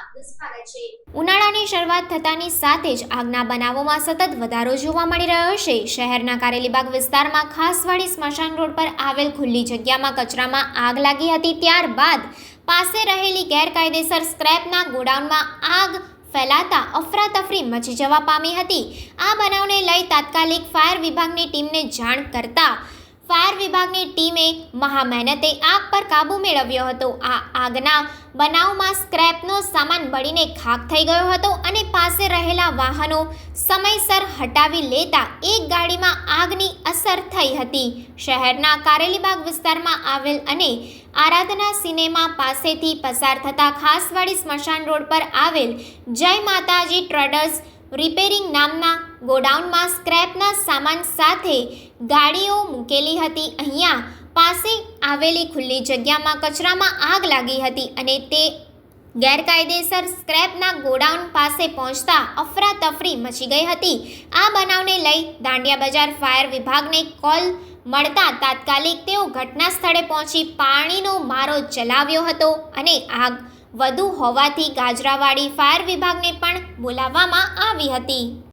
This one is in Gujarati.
આપનું સ્વાગત છે। ઉનાળાની શરૂઆત થતાની સાથે જ આગના બનાવોમાં સતત વધારો જોવા મળી રહ્યો છે। શહેરના કારેલીબાગ વિસ્તારમાં ખાસવાડી સ્મશાન રોડ પર આવેલ ખુલ્લી જગ્યામાં કચરામાં આગ લાગી હતી। ત્યારબાદ પાસે રહેલી ગેરકાયદેસર સ્ક્રેપના ગોડાઉનમાં આગ ફેલાતા અફરાતફરી મચી જવા પામી હતી। આ બનાવને લઈ તાત્કાલિક ફાયર વિભાગની ટીમને જાણ કરતા ફાયર વિભાગની ટીમે મહા મહેનતે આગ પર કાબૂ મેળવ્યો હતો। આ આગના બનાવમાં સ્ક્રેપનો સામાન બળીને ખાખ થઈ ગયો હતો અને પાસે રહેલા વાહનો સમયસર હટાવી લેતા એક ગાડીમાં આગની અસર થઈ હતી। શહેરના કારેલીબાગ વિસ્તારમાં આવેલ અને આરાધના સિનેમા પાસેથી પસાર થતા ખાસવાડી સ્મશાન રોડ પર આવેલ જય માતાજી ટ્રેડર્સ રિપેરિંગ નામના ગોડાઉનમાં સ્ક્રેપના સામાન સાથે ગાડીઓ મૂકેલી હતી। અહીંયા પાસે આવેલી ખુલ્લી જગ્યામાં કચરામાં આગ લાગી હતી અને તે ગેરકાયદેસર સ્ક્રેપના ગોડાઉન પાસે પહોંચતા અફરાતફરી મચી ગઈ હતી। આ બનાવને લઈ દાંડિયા બજાર ફાયર વિભાગને કોલ મળતા તાત્કાલિક તેઓ ઘટના સ્થળે પહોંચી પાણીનો મારો ચલાવ્યો હતો અને આગ વધુ હોવાથી ગાજરાવાડી ફાયર વિભાગને પણ બોલાવવામાં આવી હતી।